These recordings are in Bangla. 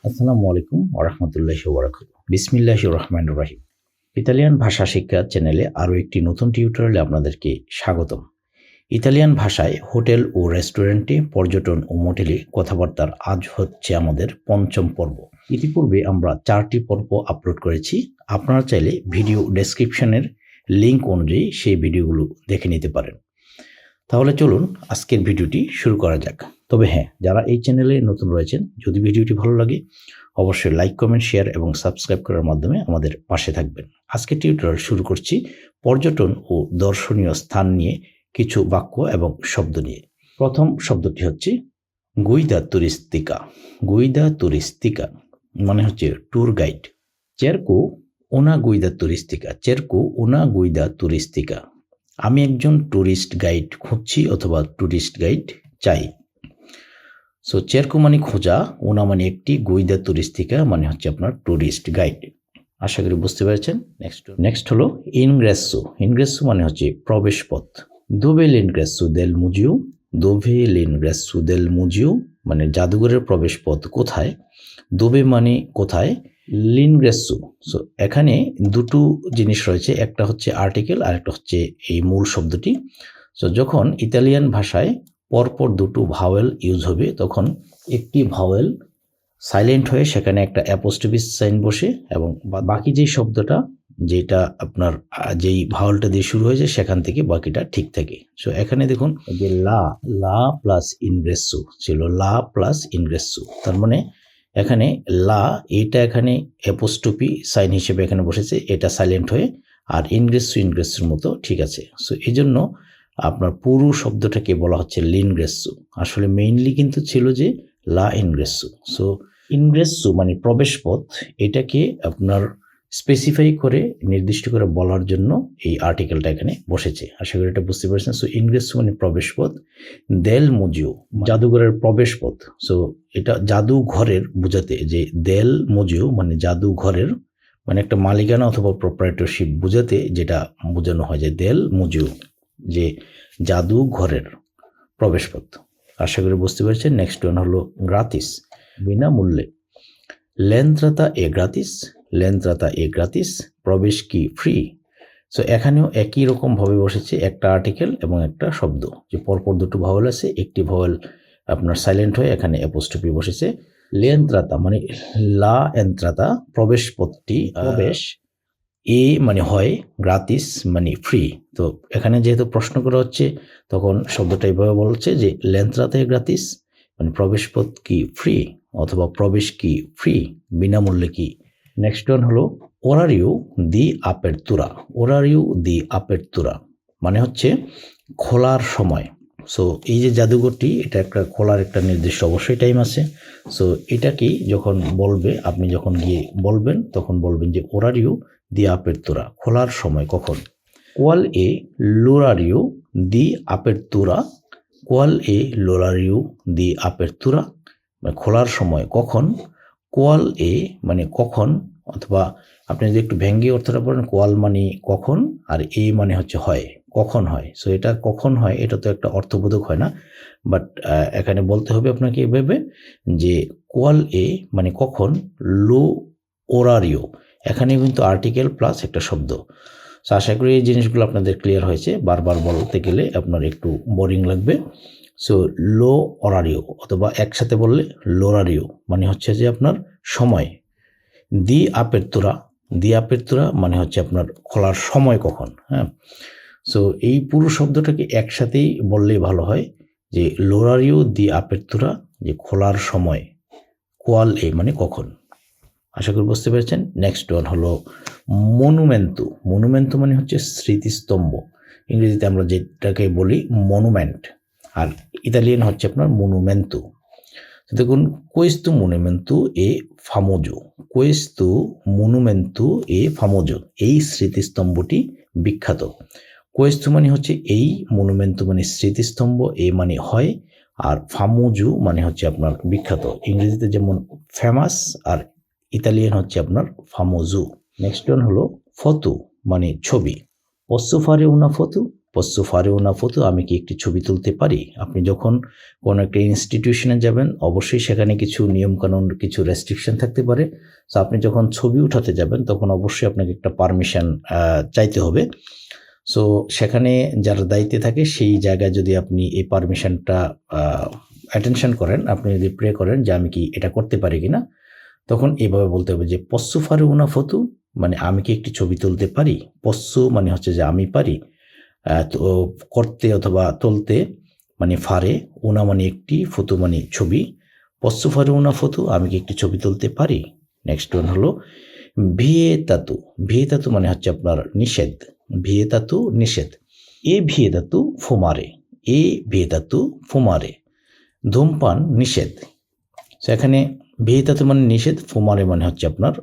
আসসালামু আলাইকুম ওয়া রাহমাতুল্লাহি ওয়া বারাকাতুহু। বিসমিল্লাহির রহমানির রহিম। ইতালিয়ান ভাষা শিক্ষা চ্যানেলে আরও একটি নতুন টিউটোরিয়ালে আপনাদেরকে স্বাগতম। ইতালিয়ান ভাষায় হোটেল ও রেস্টুরেন্টে, পর্যটন ও মোটেলে কথাবার্তার আজ হচ্ছে আমাদের পঞ্চম পর্ব। ইতিপূর্বে আমরা 4টি পর্ব আপলোড করেছি। আপনারা চাইলে ভিডিও ডেসক্রিপশনের লিঙ্ক অনুযায়ী সেই ভিডিওগুলো দেখে নিতে পারেন। তাহলে চলুন আজকের ভিডিওটি শুরু করা যাক। তবে হ্যাঁ, যারা এই চ্যানেলে নতুন রয়েছেন, যদি ভিডিওটি ভালো লাগে অবশ্যই লাইক, কমেন্ট, শেয়ার এবং সাবস্ক্রাইব করার মাধ্যমে আমাদের পাশে থাকবেন। আজকের টিউটোরিয়াল শুরু করছি পর্যটন ও দর্শনীয় স্থান নিয়ে কিছু বাক্য এবং শব্দ নিয়ে। প্রথম শব্দটি হচ্ছে গুইদা তুরিস্তিকা। গুইদা তুরিস্তিকা মানে হচ্ছে ট্যুর গাইড। চেরকো ওনা গুইদা তুরিস্তিকা। চেরকো ওনা গুইদা তুরিস্তিকা। আমি একজন ট্যুরিস্ট গাইড খুঁজছি অথবা ট্যুরিস্ট গাইড চাই। সো চেরকো মানে খোঁজা, ওনা মানে একটি, গুইদা তুরিস্তিকা মানে হচ্ছে আপনার ট্যুরিস্ট গাইড। আশা করি বুঝতে পেরেছেন। নেক্সট হলো ইনগ্রেসো। ইনগ্রেসো মানে হচ্ছে প্রবেশ পথ। দোভে l'ingresso del museo? দোভে l'ingresso del museo মানে জাদুঘরের প্রবেশ পথ কোথায়। দোভে মানে কোথায়, লিনগ্রেসো। সো এখানে দুটো জিনিস রয়েছে, একটা হচ্ছে আর্টিকেল আর একটা হচ্ছে এই মূল শব্দটি। সো যখন ইতালিয়ান ভাষায় পরপর দুটো ভাওয়েল ইউজ হবে তখন একটি ভাওয়েল সাইলেন্ট হয়ে সেখানে একটা অ্যাপোস্ট্রফি সাইন বসে এবং বাকি যে শব্দটা যেটা আপনার যেই ভাওয়েলটা দিয়ে শুরু হয়েছে সেখান থেকে বাকিটা ঠিক থাকে। সো এখানে দেখুন যে লা প্লাস ইনগ্রেসো ছিল, লা প্লাস ইনগ্রেসো, তার মানে এখানে লা এটা এখানে অ্যাপোস্ট্রফি সাইন হিসেবে এখানে বসেছে, এটা সাইলেন্ট হয়ে, আর ইনগ্রেসোর মতো ঠিক আছে। সো এই জন্য আপনার পুরো শব্দটাকে বলা হচ্ছে লিনগ্রেসো। আসলে মেইনলি কিন্তু ছিল যে লা ইনগ্রেসো। সো ইনগ্রেসো মানে প্রবেশ পথ, এটাকে আপনার স্পেসিফাই করে নির্দিষ্ট করে বলার জন্য এই আর্টিকেলটা এখানে বসেছে। আশা করি এটা বুঝতে পারছেন। সো ইনগ্রেসো মানে প্রবেশ পথ, দেল মুজিও জাদুঘরের প্রবেশ পথ। সো এটা জাদুঘরের বোঝাতে যে দেল মুজিও মানে জাদুঘরের মানে একটা মালিকানা অথবা প্রপ্রাইটরশিপ বোঝাতে যেটা বোঝানো হয় যে দেল মুজিও, যে জাদুঘরের প্রবেশপথ। আশা করি বুঝতে পেরেছেন। নেক্সট ওয়ান হলো গ্রাতিস, বিনামূল্যে। লেন্ত্রাতা এ গ্রাতিস। লেন্ত্রাতা এ গ্রাতিস, প্রবেশ কি ফ্রি। সো এখানেও একই রকম ভাবে বসেছে, একটা আর্টিকেল এবং একটা শব্দ, যে পরপর দুটো ভাওয়েল আছে, একটি ভাওয়েল আপনার সাইলেন্ট হয়ে এখানে অ্যাপোস্ট্রফি বসেছে। লেন্ত্রাতা মানে লা এন্ত্রাতা, প্রবেশ পথটি, প্রবেশ, এ মানে হয়, গ্রাতিস মানে ফ্রি। তো এখানে যেহেতু প্রশ্ন করা হচ্ছে তখন শব্দটা এইভাবে বলছে যে লেন্ত্রাতে গ্রাতিস মানে প্রবেশ পথ কি ফ্রি অথবা প্রবেশ কি ফ্রি, বিনামূল্যে কি। নেক্সট ওয়ান হলো ওরারিও দি আপারতুরা। ওরারিও দি আপারতুরা মানে হচ্ছে খোলার সময়। সো এই যে জাদুঘরটি, এটা একটা খোলার একটা নির্দিষ্ট অবশ্যই টাইম আছে। সো এটাকে যখন বলবে, আপনি যখন গিয়ে বলবেন তখন বলবেন যে ওরারিও দি আপারতুরা, খোলার সময় কখন। কোয়াল এ l'orario di apertura? কোয়াল এ l'orario di apertura মানে খোলার সময় কখন। কোয়াল এ মানে কখন, অথবা আপনি যদি একটু ভেঙ্গে অর্থটা বলেন, কোয়াল মানে কখন আর এ মানে হচ্ছে হয়, কখন হয়। সো এটা কখন হয় এটা তো একটা অর্থবোধক হয় না, বাট এখানে বলতে হবে আপনাকে এভাবে যে কোয়াল এ মানে কখন, লো ওরারিও এখানে কিন্তু আর্টিকেল প্লাস একটা শব্দ। সো আশা করি এই জিনিসগুলো আপনাদের ক্লিয়ার হয়েছে। বারবার বলতে গেলে আপনার একটু বোরিং লাগবে। সো লো অরারিও অথবা একসাথে বললে লোরারিও মানে হচ্ছে যে আপনার সময়। দি আপারতুরা, দি আপারতুরা মানে হচ্ছে আপনার খোলার সময় কখন। হ্যাঁ, সো এই পুরো শব্দটাকে একসাথেই বললেই ভালো হয় যে লোরারিও দি আপারতুরা, যে খোলার সময়, কোয়াল এ মানে কখন। আশা করি বুঝতে পেরেছেন। নেক্সট ওয়ান হলো মনুমেন্টু। মনুমেন্টু মানে হচ্ছে স্মৃতিস্তম্ভ। ইংরেজিতে আমরা যেটাকে বলি মনুমেন্ট, আর ইতালিয়ান হচ্ছে আপনার মনুমেন্টু। দেখুন, কোয়েস্তু মনুমেন্টু এ ফামোজো। কোয়েস্তু মনুমেন্টু এ ফামোজো, এই স্মৃতিস্তম্ভটি বিখ্যাত। কোয়েস্তু মানে হচ্ছে এই, মনুমেন্টু মানে স্মৃতিস্তম্ভ, এ মানে হয়, আর ফামোজো মানে হচ্ছে আপনার বিখ্যাত। ইংরেজিতে যেমন ফেমাস আর ইতালিয়ান হচ্ছে আপনার ফামোজো। নেক্সট ওয়ান হলো ফটো মানে ছবি। পসো ফারে উনা ফটো? পস্সু ফারেউনা ফটো, আমি কি একটি ছবি তুলতে পারি। আপনি যখন কোনো একটা ইনস্টিটিউশনে যাবেন অবশ্যই সেখানে কিছু নিয়মকানুন, কিছু রেস্ট্রিকশন থাকতে পারে। সো আপনি যখন ছবি উঠাতে যাবেন তখন অবশ্যই আপনাকে একটা পারমিশন চাইতে হবে। সো সেখানে যারা দায়িত্বে থাকে সেই জায়গায় যদি আপনি এই পারমিশনটা অ্যাটেনশন করেন, আপনি যদি প্রে করেন যে আমি কি এটা করতে পারি কিনা, তখন এইভাবে বলতে হবে যে পস্সু ফারেউনা ফটো, মানে আমি কি একটি ছবি তুলতে পারি। পস্সু মানে হচ্ছে যে আমি পারি, তো করতে অথবা তুলতে মানে ফারে, উনা মানে একটি, ফটো মানে ছবি। পস্সু ফারেউনা ফটো, আমি কি একটি ছবি তুলতে পারি। নেক্সট ওয়ান হলো ভিয়েতাতু। ভিয়েতাতু মানে হচ্ছে আপনার নিষেধ। ভিয়েতাতু নিষেধ। এ ভিয়েতাতু ফুমারে। এ ভিয়েতাতু ফুমারে, ধূমপান নিষেধ। সেখানে ভিয়েতাতু মানে নিষেধ, ফুমারে মানে হচ্ছে আপনার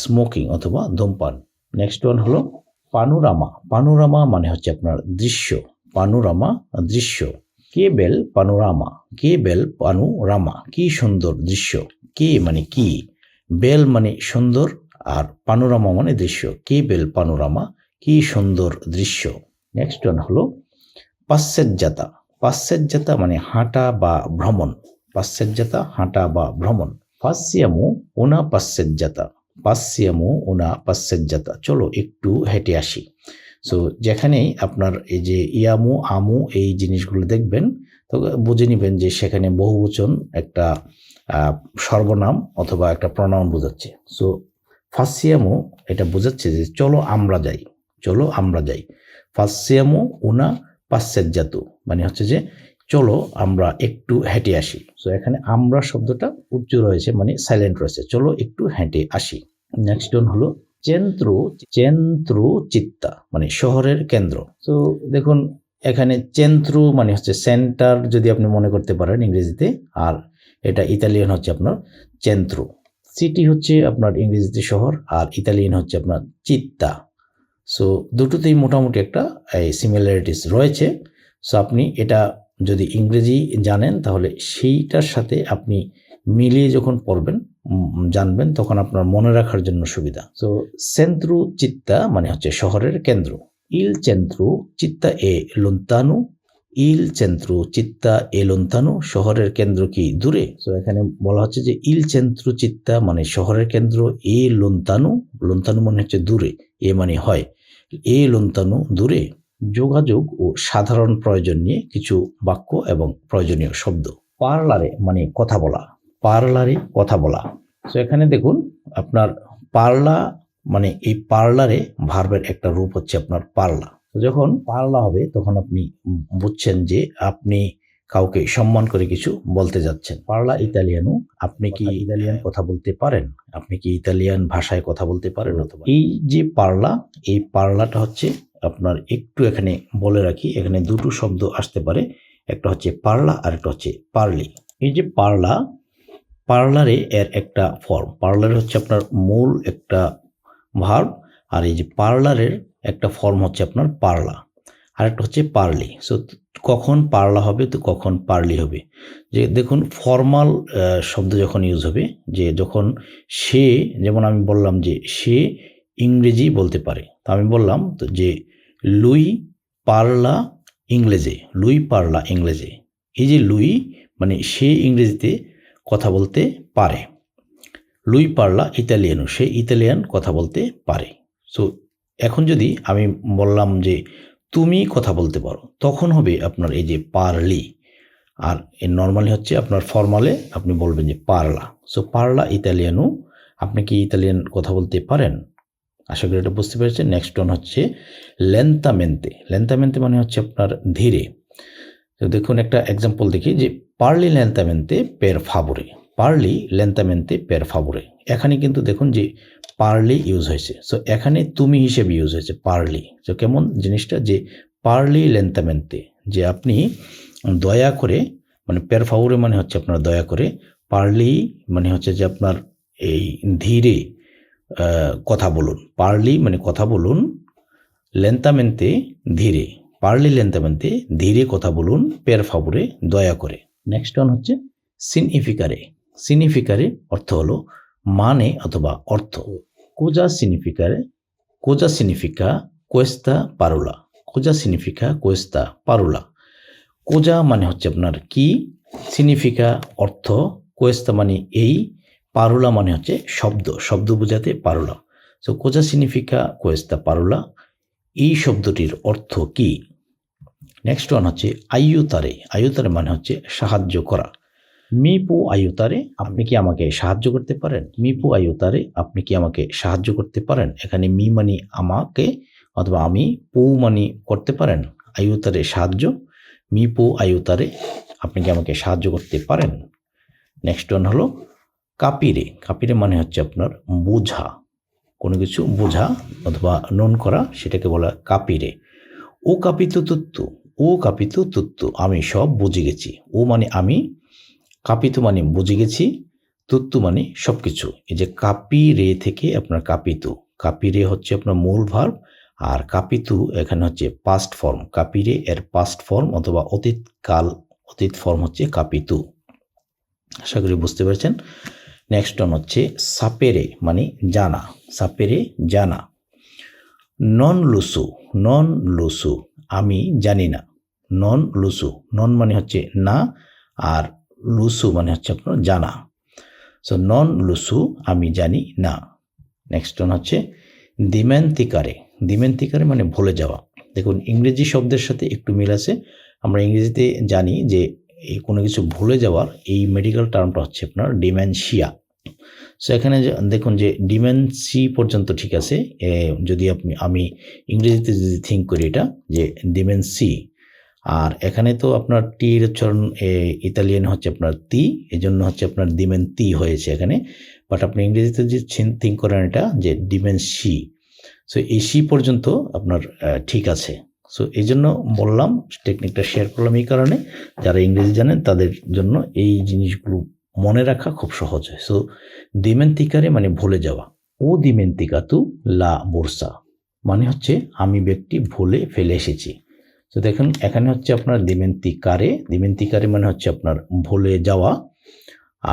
স্মোকিং অথবা ধূমপান। নেক্সট ওয়ান হলো পানোরামা। পানোরামা মানে হচ্ছে আপনার দৃশ্য। পানোরামা দৃশ্য। কে বেল পানোরামা। কে বেল পানোরামা, কি সুন্দর দৃশ্য। কে মানে কি, বেল মানে সুন্দর, আর পানোরামা মানে দৃশ্য। কে বেল পানোরামা, কি সুন্দর দৃশ্য। নেক্সট ওয়ান হলো পাশ্চাত্যতা। পাশ্চাত্যতা মানে হাঁটা বা ভ্রমণ। পাশ্চাত্যতা হাঁটা বা ভ্রমণ। পাশ্যামু ওনা পাশ্চাত্যতা। পাশ্যামু ওনা পাশ্চাত্যতা, চলো একটু হেঁটে আসি। সো যেখানেই আপনার এই যে ইয়ামু আমু এই জিনিসগুলো দেখবেন তো বুঝে নেবেন যে সেখানে বহুবচন একটা সর্বনাম অথবা একটা প্রনাউন বোঝাচ্ছে। সো ফাসিয়ামু এটা বোঝাচ্ছে যে চলো আমরা যাই, চলো আমরা যাই। ফাসিয়ামু উনা পাশ্চাত্যজাতু মানে হচ্ছে যে চলো আমরা একটু হেঁটে আসি। সো এখানে আমরা শব্দটা উচ্চ রয়েছে, মানে সাইলেন্ট রয়েছে, চলো একটু হেঁটে আসি। নেক্সট ওয়ান হলো চেন্ত্রু। চেন্ত্রু চিত্তা মানে শহরের কেন্দ্র। তো দেখুন এখানে চেন্ত্রু মানে হচ্ছে সেন্টার যদি আপনি মনে করতে পারেন ইংরেজিতে, আর এটা ইতালিয়ান হচ্ছে আপনার চেন্ত্রু। সিটি হচ্ছে আপনার ইংরেজিতে শহর, আর ইতালিয়ান হচ্ছে আপনার চিত্তা। সো দুটোতেই মোটামুটি একটা সিমিলারিটিস রয়েছে। সো আপনি এটা যদি ইংরেজি জানেন তাহলে সেইটার সাথে আপনি মিলিয়ে যখন পড়বেন জানবেন তখন আপনার মনে রাখার জন্য সুবিধা। সো সেন্ত্রু চিত্তা মানে হচ্ছে শহরের কেন্দ্র। ইল চেন্ত্রু চিত্তা এ লোন্তানু। ইল চেন্ত্রু চিত্তা এ লোন্তানু, শহরের কেন্দ্র কি দূরে। সো এখানে বলা হচ্ছে যে ইল চেন্ত্রু চিত্তা মানে শহরের কেন্দ্র, এ লোন্তানু, লোন্তানু মানে হচ্ছে দূরে, এ মানে হয়, এ লোন্তানু দূরে। যোগাযোগ ও সাধারণ প্রয়োজন নিয়ে কিছু বাক্য এবং প্রয়োজনীয় শব্দ। পার্লারে মানে কথা বলা। পার্লারে কথা বলা। সো এখানে দেখুন আপনার পার্লা মানে এই পার্লারে ভার্বের একটা রূপ হচ্ছে আপনার পার্লা। যখন পার্লা হবে তখন আপনি বুঝছেন যে আপনি কাউকে সম্মান করে কিছু বলতে যাচ্ছেন। পার্লা ইতালিয়ানো, আপনি কি ইতালিয়ান কথা বলতে পারেন, আপনি কি ইতালিয়ান ভাষায় কথা বলতে পারেন। অথবা এই যে পার্লা, এই পার্লাটা হচ্ছে আপনার একটু এখানে বলে রাখি, এখানে দুটো শব্দ আসতে পারে, একটা হচ্ছে পার্লা আর একটা হচ্ছে পার্লি। এই যে পার্লা, পার্লারে এর একটা ফর্ম, পার্লারে হচ্ছে আপনার মূল একটা ভার্ব, আর এই যে পার্লারের একটা ফর্ম হচ্ছে আপনার পার্লা, আর একটা হচ্ছে পার্লি। সো কখন পার্লা হবে তো কখন পার্লি হবে, যে দেখুন ফর্মাল শব্দ যখন ইউজ হবে, যে যখন সে, যেমন আমি বললাম যে সে ইংরেজি বলতে পারে, তো আমি বললাম তো যে লুই পার্লা ইংরেজে, লুই পার্লা ইংরেজে। এই যে লুই মানে সে ইংরেজিতে কথা বলতে পারে, লুই পার্লা ইতালিয়ানো, সে ইতালিয়ান কথা বলতে পারে। সো এখন যদি আমি বললাম যে তুমি কথা বলতে পারো, তখন হবে আপনার এই যে পার্লি, আর এর নর্মালি হচ্ছে আপনার ফর্মালে আপনি বলবেন যে পার্লা। সো পার্লা ইতালিয়ানো, আপনি কি ইতালিয়ান কথা বলতে পারেন। আশা করি এটা বুঝতে পেরেছেন। নেক্সট ওয়ান হচ্ছে লেন্তামেন্তে। লেন্তামেন্তে মানে হচ্ছে আপনার ধীরে। তো দেখুন একটা এক্সাম্পল দেখি, যে পার্লি লেন্তামেন্তে পের ফাভোরে। পার্লি লেন্তামেন্তে পের ফাভোরে, এখানে কিন্তু দেখুন যে পার্লি ইউজ হয়েছে। সো এখানে তুমি হিসেবে ইউজ হয়েছে পার্লি। তো কেমন জিনিসটা, যে পার্লি লেন্তামেন্তে, যে আপনি দয়া করে, মানে পের ফাভোরে মানে হচ্ছে আপনার দয়া করে, পার্লি মানে হচ্ছে যে আপনার এই ধীরে কথা বলুন। পার্লি মানে কথা বলুন, লেন্তামেন্তে ধীরে, পার্লি লেন্তামেন্তে ধীরে কথা বলুন, পের ফাভোরে দয়া করে। নেক্সট ওয়ান হচ্ছে সিগনিফিকারে। সিগনিফিকারে অর্থ হলো মানে অথবা অর্থ। কোজা সিগনিফিকারে, কোজা সিগনিফিকা কোয়েস্তা পারোলা। কোজা সিনিফিকা কোয়েস্তা পারুলা। কোজা মানে হচ্ছে আপনার কি, সিনিফিকা অর্থ, কোয়েস্তা মানে এই, পারুলা মানে হচ্ছে শব্দ বোঝাতে পারুলা। সো কোজা সিনিফিকা কোয়েস্তা পারুলা, এই শব্দটির অর্থ কি? নেক্সট ওয়ান হচ্ছে আইয়ুতারে। আইয়ুতারে মানে হচ্ছে সাহায্য করা। মিপু আইয়ুতারে, আপনি কি আমাকে সাহায্য করতে পারেন? মিপু আইয়ুতারে, আপনি কি আমাকে সাহায্য করতে পারেন? এখানে মি মানে আমাকে অথবা আমি, পু মানে করতে পারেন, আইয়ুতারে সাহায্য, মিপু আইয়ুতারে, আপনি কি আমাকে সাহায্য করতে পারেন? নেক্সট ওয়ান হলো কাপিরে। কাপিরে মানে হচ্ছে আপনার বোঝা, কোনো কিছু বোঝা অথবা নন করা, সেটাকে বলা কাপিরে। ও কাপিতু তুত্তু, ও কাপিতু তুত্তু, আমি সব বুঝে গেছি। ও মানে আমি, কাপিতু মানে বুঝে গেছি, তুত্তু মানে সবকিছু। এই যে কাপি রে থেকে আপনার কাপিতু, কাপি রে হচ্ছে আপনার মূল ভার্ব, আর কাপিতু এখানে হচ্ছে পাস্ট ফর্ম। কাপি রে এর পাস্ট ফর্ম অথবা অতীত ফর্ম হচ্ছে কাপিতু। আশা করি বুঝতে পেরেছেন। নেক্সট ওয়ান হচ্ছে সাপেরে মানে জানা, সাপেরে জানা। নন লুসু, নন লুসু, আমি জানি না। নন লুসু, নন মানে হচ্ছে না, আর লুসু মানে হচ্ছে আপনার জানা। সো নন লুসু, আমি জানি না। নেক্সট ওয়ান হচ্ছে দিমেন্তিকারে। দিমেন্তিকারে মানে ভুলে যাওয়া। দেখুন ইংরেজি শব্দের সাথে একটু মিল আছে। আমরা ইংরেজিতে জানি যে এই কোনো কিছু ভুলে যাওয়ার এই মেডিকেল টার্মটা হচ্ছে আপনার ডিমেনশিয়া। সো এখানে দেখুন যে ডিমেনসি পর্যন্ত ঠিক আছে। যদি আমি ইংরেজিতে যদি থিঙ্ক করি এটা যে ডিমেনসি, আর এখানে তো আপনার টির উচ্চারণ ইতালিয়ান হচ্ছে আপনার তি, এই জন্য হচ্ছে আপনার দিমেন্তি হয়েছে এখানে। বাট আপনি ইংরেজিতে যে থিঙ্ক করেন এটা যে ডিমেনসি, সো এই সি পর্যন্ত আপনার ঠিক আছে। সো এই জন্য বললাম, টেকনিকটা শেয়ার করলাম এই কারণে, যারা ইংরেজি জানেন তাদের জন্য এই জিনিসগুলো মনে রাখা খুব সহজ হয়। সো দিমেন্তিকারে মানে ভুলে যাওয়া। ও দিমেন্তিকাতু লা বোরসা মানে হচ্ছে আমি ব্যাগটি ভুলে ফেলে এসেছি। তো দেখুন এখানে হচ্ছে আপনার দিমেন্তিকারে মানে হচ্ছে আপনার ভুলে যাওয়া,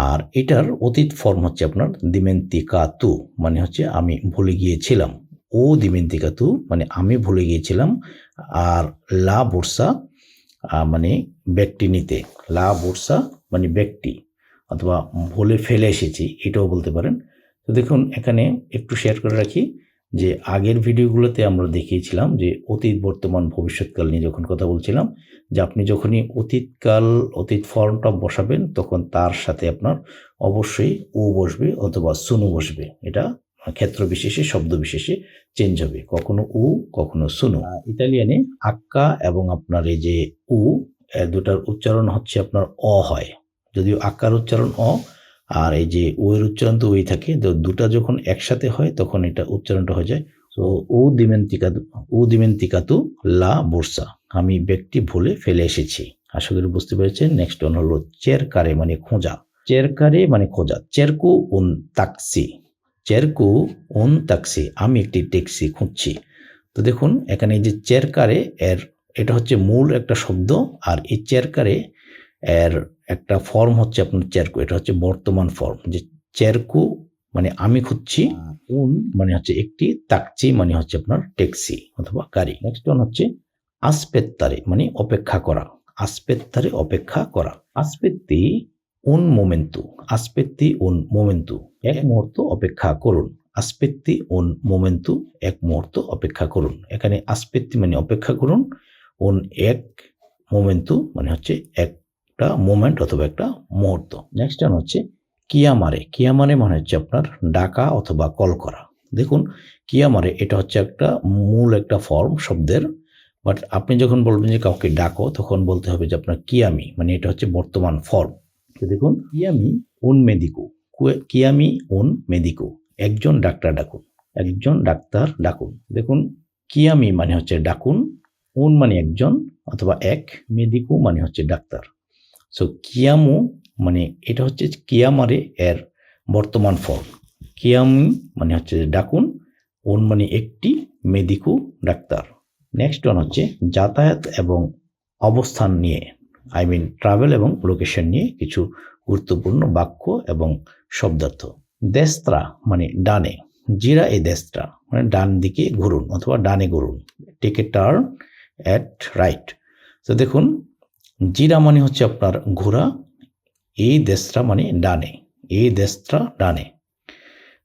আর এটার অতীত ফর্ম হচ্ছে আপনার দিমেন্তিকাতু মানে হচ্ছে আমি ভুলে গিয়েছিলাম। ও দিমেন্তিকাতু মানে আমি ভুলে গিয়েছিলাম, আর লা বোরসা মানে ব্যক্তি নিতে, লা বোরসা মানে ব্যক্তি, অথবা ভুলে ফেলে এসেছি এটাও বলতে পারেন। তো দেখুন এখানে একটু শেয়ার করে রাখি যে আগের ভিডিওগুলোতে আমরা দেখিয়েছিলাম যে অতীত, বর্তমান, ভবিষ্যৎকাল নিয়ে যখন কথা বলছিলাম, যে আপনি যখনই অতীত ফর্মটা বসাবেন তখন তার সাথে আপনার অবশ্যই ও বসবে অথবা সুনু বসবে। এটা ক্ষেত্র বিশেষে, শব্দ বিশেষে চেঞ্জ হবে, কখনো উ কখনো সুনু। ইতালিয়ানে আক্কা এবং আপনার এই যে উ, দুটার উচ্চারণ হচ্ছে আপনার অ হয়, যদিও আক্কার উচ্চারণ অ, আর এই যে ও এর উচ্চারণ তো ওই থাকে, তো দুটা যখন একসাথে হয় তখন এটা উচ্চারণটা হয়ে যায়। তো ও দিমেন্তিকাতু লা বোরসা, আমি ব্যক্তি ভুলে ফেলে এসেছি। আশা করি বুঝতে পেরেছেন। নেক্সট ওয়ান হলো চেরকারে মানে খোঁজা। চেরকারে মানে খোঁজা। চেরকু উন তাক্সি, চেরকু উন তাক্সি, আমি একটি ট্যাক্সি খুঁজছি। তো দেখুন এখানে এই যে চেরকারে এর এটা হচ্ছে মূল একটা শব্দ, আর এই চেরকারে এর একটা ফর্ম হচ্ছে আপনার চেরকু, এটা হচ্ছে বর্তমান ফর্ম। যে চেরকু মানে আমি খুঁজছি, উন মানে হচ্ছে একটি, তাকচি মানে হচ্ছে আপনার ট্যাক্সি অথবা গাড়ি। নেক্সট ওয়ান হচ্ছে আসপেত্তারে মানে অপেক্ষা করা। আসপেত্তারে অপেক্ষা করা। আসপেত্তি উন মোমেন্টু, আসপেত্তি উন মোমেন্টু, এক মুহূর্ত অপেক্ষা করুন। আসপেত্তি উন মোমেন্টু, এক মুহূর্ত অপেক্ষা করুন। এখানে আসপেত্তি মানে অপেক্ষা করুন, উন এক, মোমেন্টু মানে হচ্ছে একটা মোমেন্ট অথবা একটা মুহূর্ত। নেক্সট ওয়ান হচ্ছে কিয়ামারে। কিয়ামারে মানে হচ্ছে আপনার ডাকা অথবা কল করা। দেখুন কিয়ামারে এটা হচ্ছে একটা মূল একটা ফর্ম শব্দের, বাট আপনি যখন বলবেন যে কাউকে ডাকো তখন বলতে হবে যে আপনার কিয়ামি, মানে এটা হচ্ছে বর্তমান ফর্ম। দেখুন কিয়ামি উন মেদিকো, কিয়ামি উন মেদিকো, একজন ডাক্তার ডাকুন, একজন ডাক্তার ডাকুন। দেখুন কিয়ামি মানে হচ্ছে ডাকুন, উন মানে একজন অথবা এক, মেদিকো মানে হচ্ছে ডাক্তার। সো কিয়ামু মানে এটা হচ্ছে কিয়ামারে এর বর্তমান ফর্ম। কিয়ামি মানে হচ্ছে ডাকুন, উন মানে একটি, মেদিকো ডাক্তার। নেক্সট ওয়ান হচ্ছে যাতায়াত এবং অবস্থান নিয়ে, ট্রাভেল এবং লোকেশন নিয়ে কিছু গুরুত্বপূর্ণ বাক্য এবং শব্দার্থ। দেস্ত্রা মানে ডানে, জিরা এ দেস্ত্রা মানে ডান দিকে ঘুরুন অথবা ডানে ঘুরুন। Take a turn at right. তো দেখুন জিরা মানে হচ্ছে আপনার ঘোড়া, এ দেস্ত্রা মানে ডানে, এ দেস্ত্রা ডানে।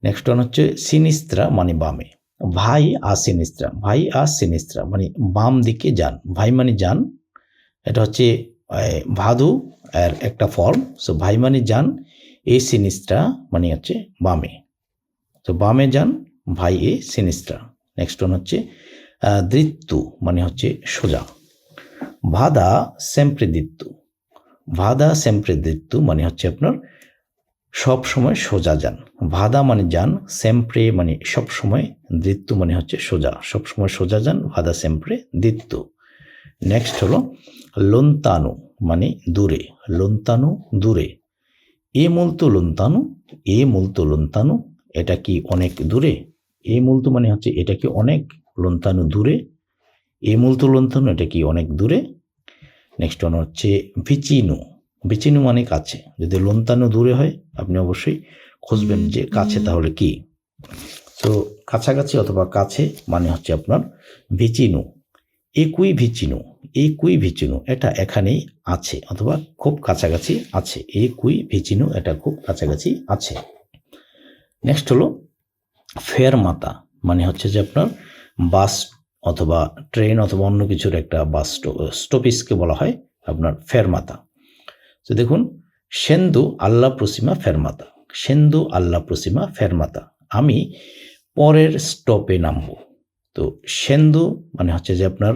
নেক্সট ওয়ান হচ্ছে সিনিস্ত্রা মানে বামে, ভাই আ সিনিস্ত্রা, ভাই আ সিনিস্ত্রা মানে বাম দিকে যান, ভাই মানে যান, এটা হচ্ছে ভাদু এর একটা ফর্ম। সো ভাই মানে যান, এ সিনিস্ত্রা মানে হচ্ছে বামে, তো বামে যান, ভাই এ সিনিস্ত্রা। নেক্সট ওয়ান হচ্ছে দৃত্যু মানে হচ্ছে সোজা, ভাদা সেম্প্রে দিত্যু, ভাদা সেম্প্রে দিত্যু মানে হচ্ছে আপনার সব সময় সোজা যান, ভাদা মানে যান, সেম্প্রে মানে সব সময়, দিত্যু মানে হচ্ছে সোজা, সব সময় সোজা যান, ভাদা সেম্প্রে দিত্যু। নেক্সট হলো লোন্তানু মানে দূরে, লোন্তানু দূরে, এ মুলতু লোন্তানু, এ মুলতু লোন্তানু এটা কি অনেক দূরে, এ মুলতু মানে হচ্ছে এটা কি অনেক, লোন্তানু দূরে, এ মুলতু লোন্তানু এটা কি অনেক দূরে। নেক্সট ওয়ান হচ্ছে ভিচিনু, ভিচিনু মানে কাছে, যদি লোন্তানু দূরে হয় আপনি অবশ্যই খুঁজবেন যে কাছে তাহলে কি। তো কাছাকাছি অথবা কাছে মানে হচ্ছে আপনার ভিচিনু। একুই ভিচিনু, একুই ভিচিনু এটা এখানেই আছে অথবা খুব কাছাকাছি আছে, একুই ভিচিনু এটা খুব কাছাকাছি আছে। নেক্সট হলো ফেরমাতা মানে হচ্ছে যে আপনার বাস অথবা ট্রেন অথবা অন্য কিছুর একটা বাস স্টপেজকে বলা হয় আপনার ফেরমাতা। তো দেখুন সেন্দু আল্লা প্রসিমা ফেরমাতা, সেন্দু আল্লা প্রসিমা ফেরমাতা আমি পরের স্টপে নামবো। তো সেন্দু মানে হচ্ছে যে আপনার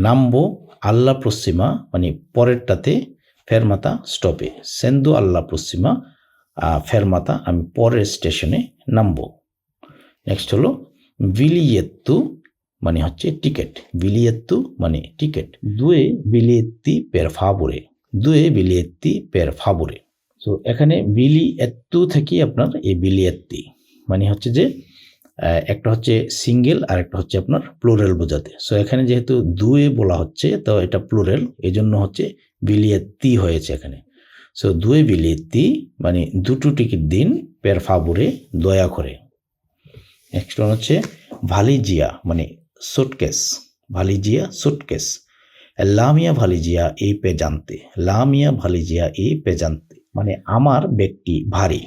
নামবো, আল্লা প্রসিমা মানে পরেরটাতে, ফেরমাতা স্টপে, সেন্দু আল্লা প্রসিমা ফেরমাতা আমি পরের স্টেশনে নামবো। নেক্সট হলো বিলিয়েত্তু মানে হচ্ছে টিকিট, বিলিয়েত্তু মানে টিকিট, দুয়ে বিলিয়েত্তি পের ফাবরে, দুয়ে বিলিয়েত্তি পের ফাবরে। সো এখানে বিলিয়েত্তু থেকে আপনার এই বিলিয়েত্তি মানে হচ্ছে যে একটা হচ্ছে সিঙ্গেল আর একটা হচ্ছে আপনার প্লুরাল বোঝাতে। সো এখানে যেহেতু দুয়ে বলা হচ্ছে তো এটা প্লুরাল, এই জন্য হচ্ছে বিলিয়েত্তি হয়েছে এখানে। সো দুয়ে বিলিয়েত্তি মানে দুটো টিকিট দিন, পের ফাবরে দয়া করে। নেক্সট ওয়ান হচ্ছে ভালিজিয়া মানে সুটকেস, ভালিজিয়া সুটকেস, লামিয়া ভালিজিয়া এই পে জানতে, লামিয়া ভালিজিয়া এই পে জানতে মানে আমার ব্যাগটি ভারী,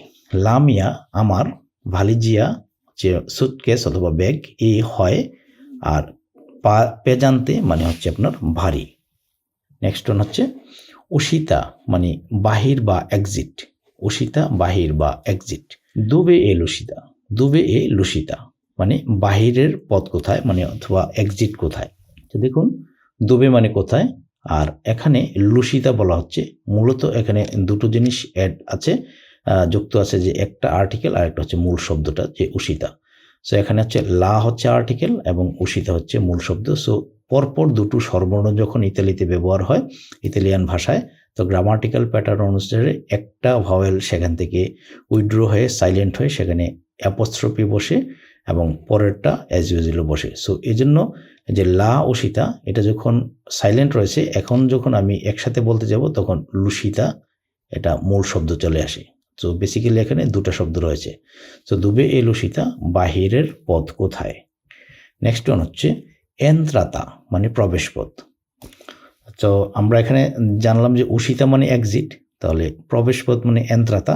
লামিয়া আমার, ভালিজিয়া যে সুটকেস অথবা ব্যাগ এই হয়, আর পেজান্তে মানে হচ্ছে আপনার ভারী। নেক্সট ওয়ান হচ্ছে উশিতা মানে বাহির বা এক্সিট, উশিতা বাহির বা এক্সিট, দুবে এ লুসিতা, দুবে এ লুসিতা মানে বাহিরের পথ কোথায় মানে অথবা এক্সিট কোথায়। তো দেখুন দুবে মানে কোথায়, আর এখানে লুসিতা বলা হচ্ছে, মূলত এখানে দুটো জিনিস অ্যাড আছে, যুক্ত আছে, যে একটা আর্টিকেল আর একটা হচ্ছে মূল শব্দটা যে উশিতা। সো এখানে হচ্ছে লা হচ্ছে আর্টিকেল এবং উশিতা হচ্ছে মূল শব্দ। সো পরপর দুটো স্বরবর্ণ যখন ইতালিতে ব্যবহার হয় ইতালিয়ান ভাষায়, তো গ্রামাটিক্যাল প্যাটার্ন অনুসারে একটা ভাওয়েল সেখান থেকে উইথড্র হয়ে সাইলেন্ট হয়ে সেখানে অ্যাপোস্ট্রফি বসে এবং পরেরটা অ্যাজ ইউজুয়াল বসে। সো এই জন্য যে লা উশিতা এটা যখন সাইলেন্ট রয়েছে, এখন যখন আমি একসাথে বলতে যাব তখন লুসিতা এটা মূল শব্দ চলে আসে। সো বেসিক্যালি এখানে দুটো শব্দ রয়েছে। সো দুবে এ লুসিতা বাহিরের পথ কোথায়। নেক্সট ওয়ান হচ্ছে এন্ত্রাতা মানে প্রবেশ পথ। তো আমরা এখানে জানলাম যে উশিতা মানে এক্সিট, তাহলে প্রবেশ পথ মানে এন্ত্রাতা।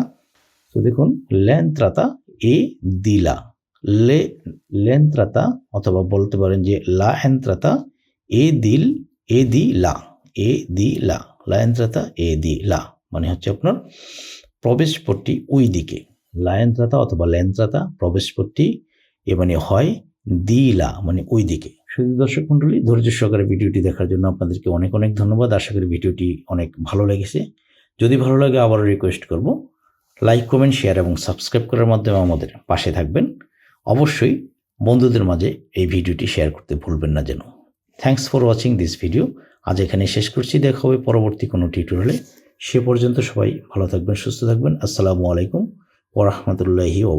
তো দেখুন লেন্ত্রাতা এ দিলা, লেন্ত্রাতা অথবা বলতে পারেন যে লা এন্ত্রাতা এ দিল, এ দি লা, এ দি লা, লা এন্ত্রাতা এ দি লা মানে হচ্ছে আপনার প্রবেশ পথটি ওই দিকে, লা এন্ত্রাতা অথবা লেন্ত্রাতা প্রবেশ পথটি এ মানে হয়, দিলা মানে ওই দিকে। শুধু দর্শক মন্ডলী ধৈর্য সহকারে ভিডিওটি দেখার জন্য আপনাদেরকে অনেক অনেক ধন্যবাদ। আশা করি ভিডিওটি অনেক ভালো লেগেছে। যদি ভালো লাগে আবারও রিকোয়েস্ট করব লাইক, কমেন্ট, শেয়ার এবং সাবস্ক্রাইব করার মাধ্যমে আমাদের পাশে থাকবেন। অবশ্যই বন্ধুদের মাঝে এই ভিডিওটি শেয়ার করতে ভুলবেন না যেন। Thanks for watching this video. আজ এখানে শেষ করছি, দেখা হবে পরবর্তী কোনো টিউটোরিয়ালে। সে পর্যন্ত সবাই ভালো থাকবেন, সুস্থ থাকবেন। আসসালামু আলাইকুম ওয়া রাহমাতুল্লাহি ওয়া